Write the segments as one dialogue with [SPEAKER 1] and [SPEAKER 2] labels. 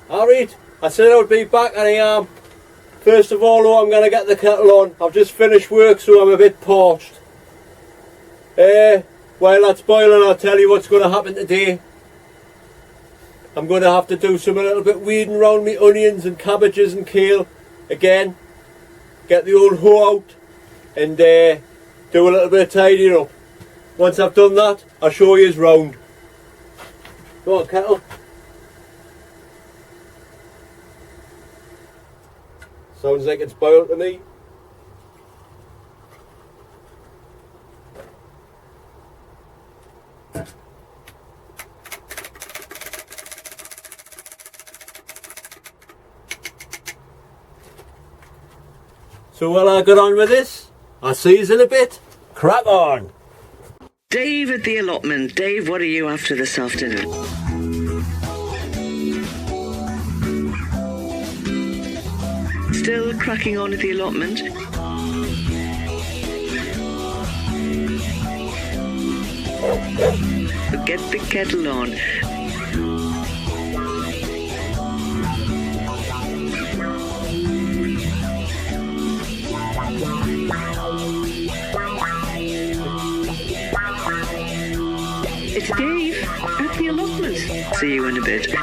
[SPEAKER 1] Alright, I said I would be back and I am. First of all though, I'm going to get the kettle on. I've just finished work so I'm a bit parched. While that's boiling I'll tell you what's going to happen today. I'm going to have to do some a little bit weeding around me onions and cabbages and kale. Again, get the old hoe out and do a little bit of tidying up. Once I've done that, I'll show you his round. Go on, kettle. Sounds like it's boiled to me. So while I get on with this, I'll see you in a bit. Crack on!
[SPEAKER 2] Dave at the allotment. Dave, what are you after this afternoon? Still cracking on at the allotment? Get the kettle on. It's Dave at the allotment. See you in a bit.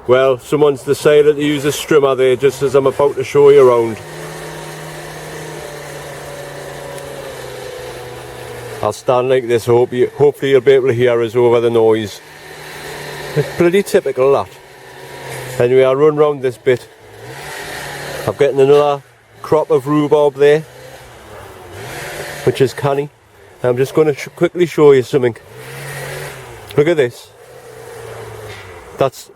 [SPEAKER 1] Well, someone's decided to use a strimmer there just as I'm about to show you around. I'll stand like this, hopefully you'll be able to hear us over the noise. It's bloody typical, that. Anyway, I'll run round this bit. I'm getting another crop of rhubarb there, which is canny. I'm just going to quickly show you something. Look at this. That's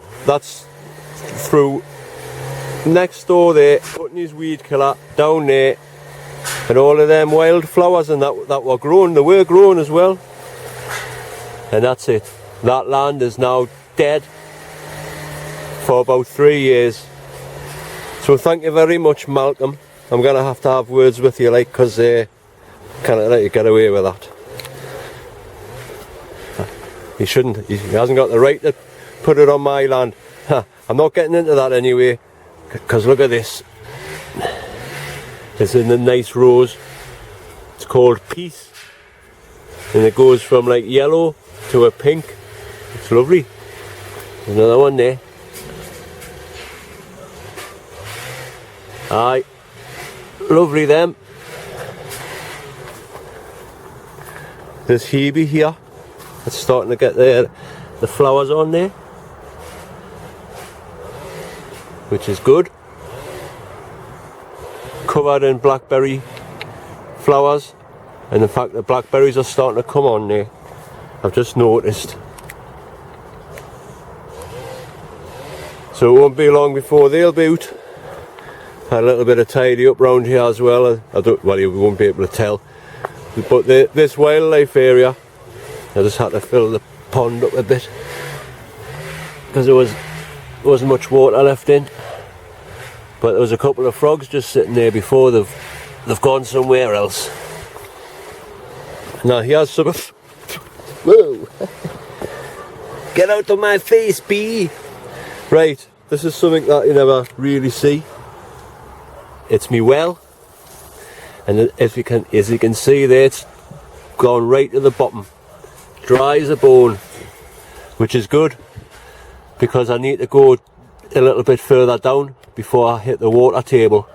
[SPEAKER 1] through next door there, putting his weed killer down there, and all of them wildflowers and that were grown, they were grown as well. And that's it. That land is now dead for about 3 years. So thank you very much, Malcolm. I'm going to have words with you, like, because I can't let you get away with that. He shouldn't. He hasn't got the right to put it on my land. I'm not getting into that anyway, because look at this. It's in the nice rose. It's called Peace, and it goes from like yellow to a pink. It's lovely. There's another one there. Aye, lovely them. There's Hebe here. It's starting to get the flowers on there, which is good. Covered in blackberry flowers, and in fact the blackberries are starting to come on there. I've just noticed. So it won't be long before they'll be out. A little bit of tidy up round here as well. Well, you won't be able to tell, but this wildlife area, I just had to fill the pond up a bit because there wasn't much water left in. But there was a couple of frogs just sitting there before they've gone somewhere else. Now here's some of... Whoa! Get out of my face, bee! Right, this is something that you never really see. It's me well, and as you can see there, it's gone right to the bottom, dry as a bone, which is good because I need to go a little bit further down before I hit the water table.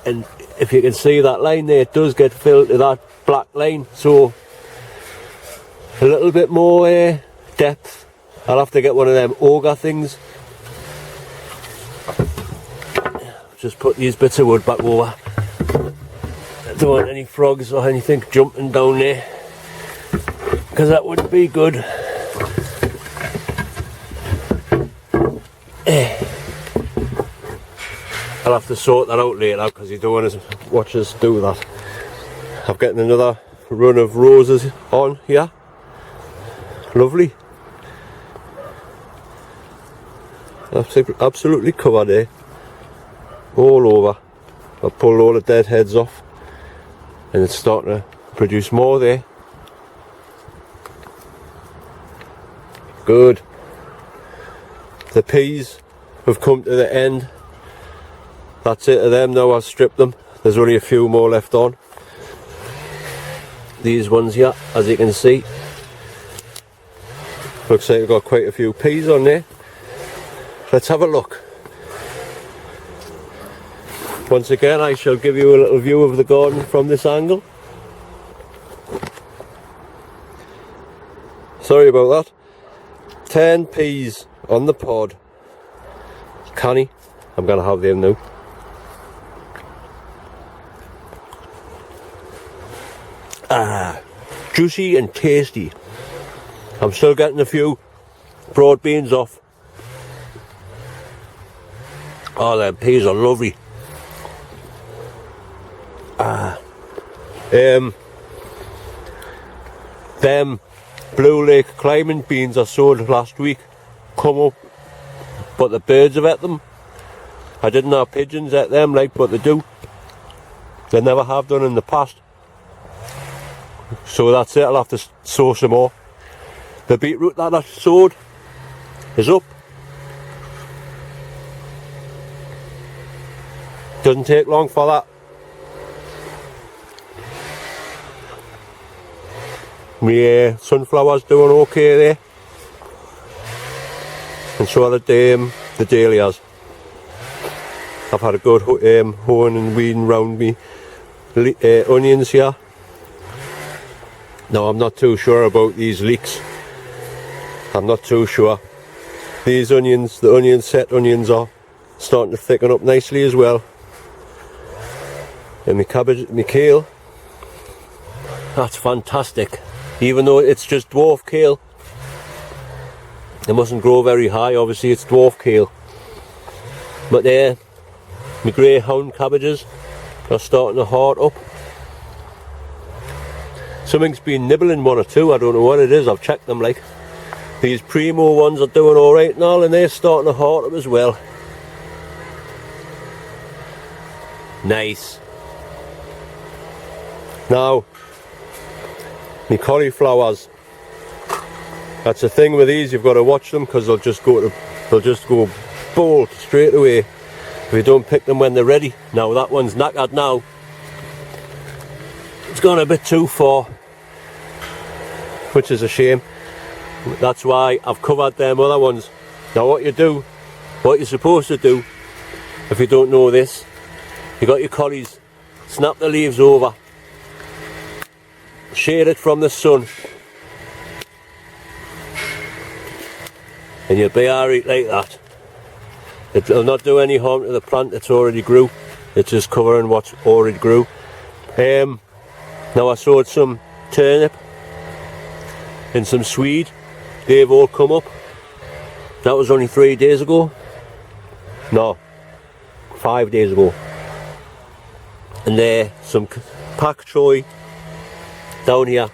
[SPEAKER 1] And if you can see that line there, it does get filled to that black line, so a little bit more depth. I'll have to get one of them auger things. Just put these bits of wood back over. I don't want any frogs or anything jumping down there, because that wouldn't be good. I'll have to sort that out later because you don't want to watch us do that. I'm getting another run of roses on here. Lovely. Absolutely covered there. All over. I pulled all the dead heads off and it's starting to produce more there. Good. The peas have come to the end. That's it of them now. I've stripped them. There's only a few more left on. These ones here, as you can see, looks like we've got quite a few peas on there. Let's have a look. Once again, I shall give you a little view of the garden from this angle. Sorry about that. 10 peas on the pod. Canny. I'm going to have them now. Ah, juicy and tasty. I'm still getting a few broad beans off. Oh, them peas are lovely. Them Blue Lake climbing beans I sowed last week come up, but the birds have ate them. I didn't have pigeons at them like, but they do. They never have done in the past. So that's it, I'll have to sow some more. The beetroot that I sowed is up. Doesn't take long for that. My sunflowers doing okay there, and so are the dahlias. I've had a good hoeing and weeding round me onions here. Now I'm not too sure about these leeks. I'm not too sure. These onions, the set onions, are starting to thicken up nicely as well. And my cabbage, my kale, that's fantastic. Even though it's just dwarf kale, it mustn't grow very high, obviously it's dwarf kale. But there, my greyhound cabbages are starting to heart up. Something's been nibbling one or two, I don't know what it is, I've checked them like. These primo ones are doing alright and all, and they're starting to heart up as well. Nice. Now, my cauliflowers. That's the thing with these, you've got to watch them because they'll just go bolt straight away if you don't pick them when they're ready. Now that one's knackered now. It's gone a bit too far, which is a shame. That's why I've covered them other ones. Now what you're supposed to do, if you don't know this, you got your collies, snap the leaves over, shade it from the sun, and you'll be alright like that. It'll not do any harm to the plant that's already grew. It's just covering what's already grew. Now I sowed some turnip and some swede. They've all come up. That was only 3 days ago. No, 5 days ago. And there, some pak choy down here,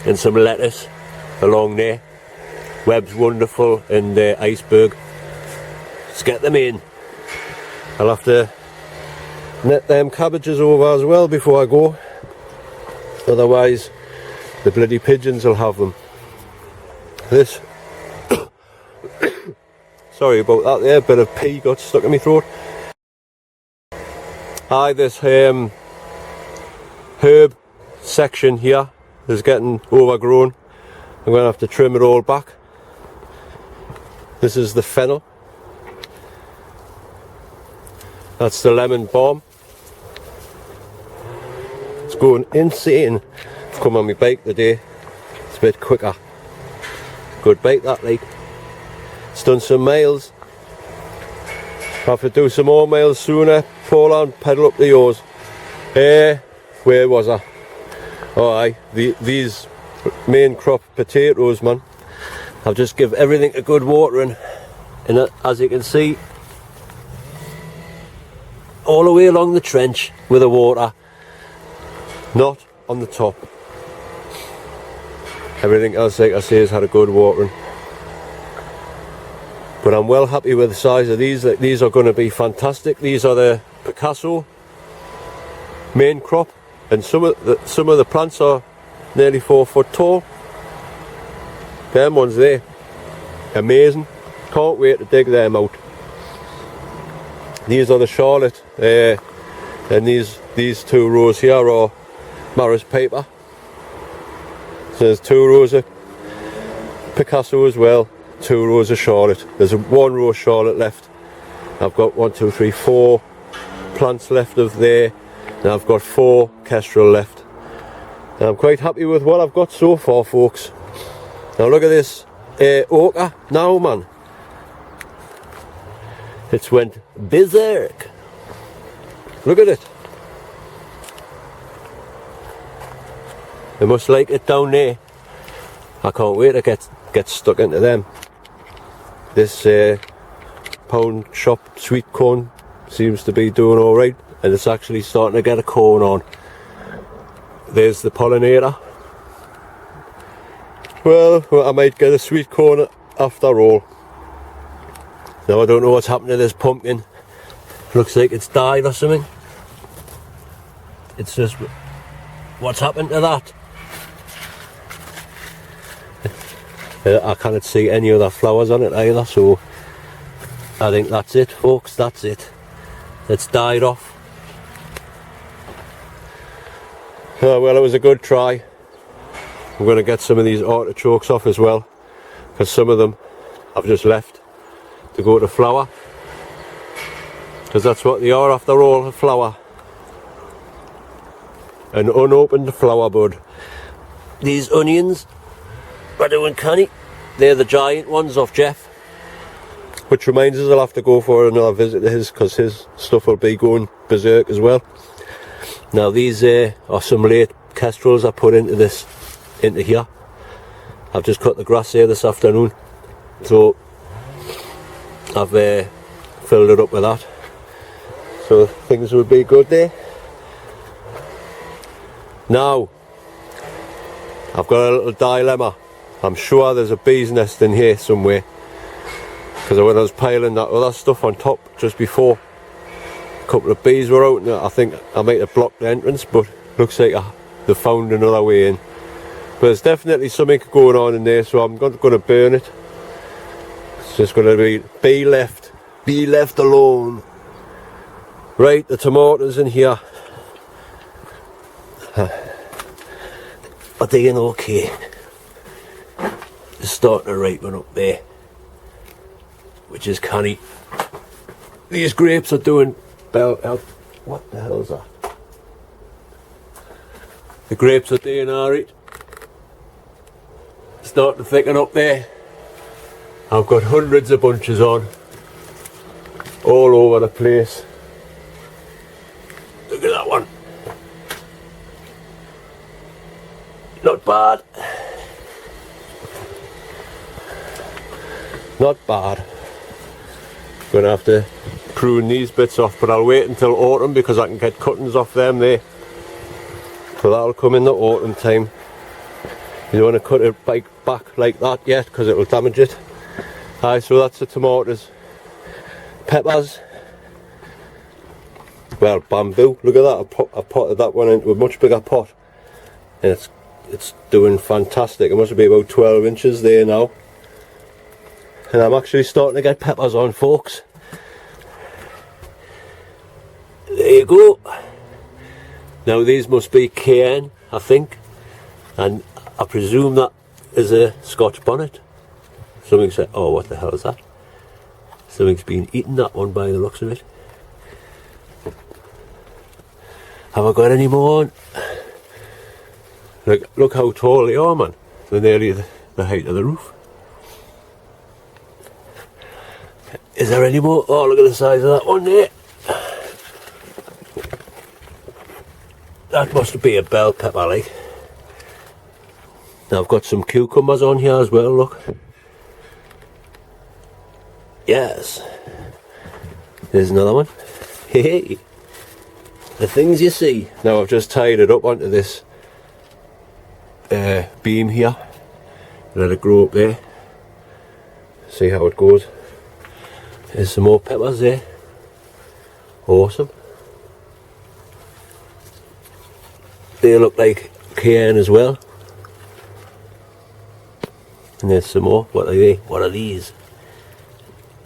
[SPEAKER 1] and some lettuce along there. Webb's wonderful, and iceberg. Let's get them in. I'll have to net them cabbages over as well before I go, otherwise the bloody pigeons will have them. This sorry about that there, bit of pea got stuck in my throat. This herb section here is getting overgrown. I'm going to have to trim it all back. This is the fennel. That's the lemon balm. It's going insane. I've come on my bike today. It's a bit quicker. Good bike that, like. It's done some miles. I'll have to do some more miles sooner. Pull on, pedal up the yours. Where was I? Oh aye, these main crop potatoes, man. I'll just give everything a good watering, and as you can see, all the way along the trench with the water, not on the top. Everything else, like I say, has had a good watering. But I'm well happy with the size of these. These are going to be fantastic. These are the Picasso main crop. and some of the plants are nearly 4 foot tall. Them ones there, amazing. Can't wait to dig them out. These are the Charlotte, and these 2 rows here are Maris paper. So there's 2 rows of Picasso as well, 2 rows of Charlotte. There's 1 row of Charlotte left. I've got 1, 2, 3, 4 plants left of there, and I've got 4 kestrel left. And I'm quite happy with what I've got so far, folks. Now look at this ochre now, man. It's went berserk. Look at it. They must like it down there. I can't wait to get stuck into them. This pound shop sweet corn seems to be doing alright, and it's actually starting to get a corn on. There's the pollinator. Well, I might get a sweet corn after all. Now I don't know what's happened to this pumpkin. Looks like it's died or something. It's just, what's happened to that? I cannot see any other flowers on it either, so I think that's it, folks, that's it. It's died off. Oh, well, it was a good try. I'm going to get some of these artichokes off as well, because some of them I've just left to go to flower, because that's what they are after all, a flower. An unopened flower bud. These onions are doing canny. They're the giant ones off Jeff, which reminds us I'll have to go for another visit to his, because his stuff will be going berserk as well. Now these are some late kestrels I put into here. I've just cut the grass here this afternoon, so I've filled it up with that, so things will be good there. Now I've got a little dilemma. I'm sure there's a bee's nest in here somewhere, because when I was piling that other stuff on top just before, a couple of bees were out, and I think I might have blocked the entrance, but looks like they found another way in. But there's definitely something going on in there, so I'm going to burn it. It's just going to be left alone. Right, the tomatoes in here are doing okay. They're starting to ripen up there, which is canny. These grapes are doing what the hell is that? The grapes are doing alright. Starting to thicken up there. I've got hundreds of bunches on all over the place. Look at that one. Not bad. Not bad. Gonna have to prune these bits off, but I'll wait until autumn because I can get cuttings off them there. So that'll come in the autumn time. You don't want to cut it back like that yet because it will damage it. Aye, so that's the tomatoes. Peppers. Well, bamboo. Look at that. I've potted that one into a much bigger pot, and it's doing fantastic. It must be about 12 inches there now. And I'm actually starting to get peppers on, folks. There you go. Now these must be cayenne, I think, and I presume that is a Scotch bonnet. Something said, oh, what the hell is that? Something's been eating that one by the looks of it. Have I got any more on? Look how tall they are, man. They're nearly the height of the roof. Is there any more? Oh, look at the size of that one there. That must be a bell pepper, like. Now I've got some cucumbers on here as well, look. Yes. There's another one. Hey, the things you see. Now I've just tied it up onto this beam here. Let it grow up there. See how it goes. There's some more peppers there. Awesome. they look like cayenne as well. And there's some more. What are they? What are these?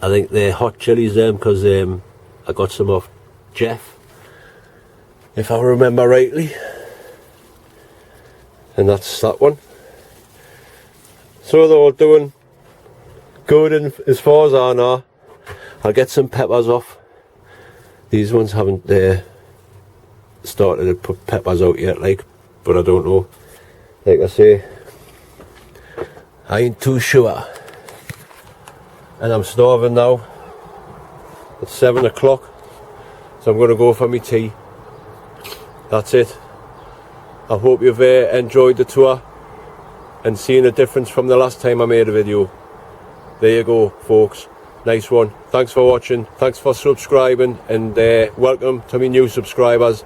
[SPEAKER 1] I think they're hot chilies them, because I got some off Jeff, if I remember rightly. And that's that one. So they're all doing good in, as far as I know. I'll get some peppers off. These ones haven't started to put peppers out yet, like, but I don't know. Like I say, I ain't too sure. And I'm starving now. It's 7 o'clock, so I'm going to go for my tea. That's it. I hope you've enjoyed the tour and seen a difference from the last time I made a video. There you go, folks. Nice one. Thanks for watching. Thanks for subscribing, and welcome to my new subscribers.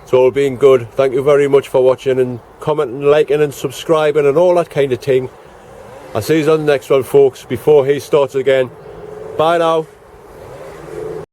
[SPEAKER 1] It's all been good. Thank you very much for watching and commenting, liking and subscribing and all that kind of thing. I'll see you on the next one, folks, before he starts again. Bye now.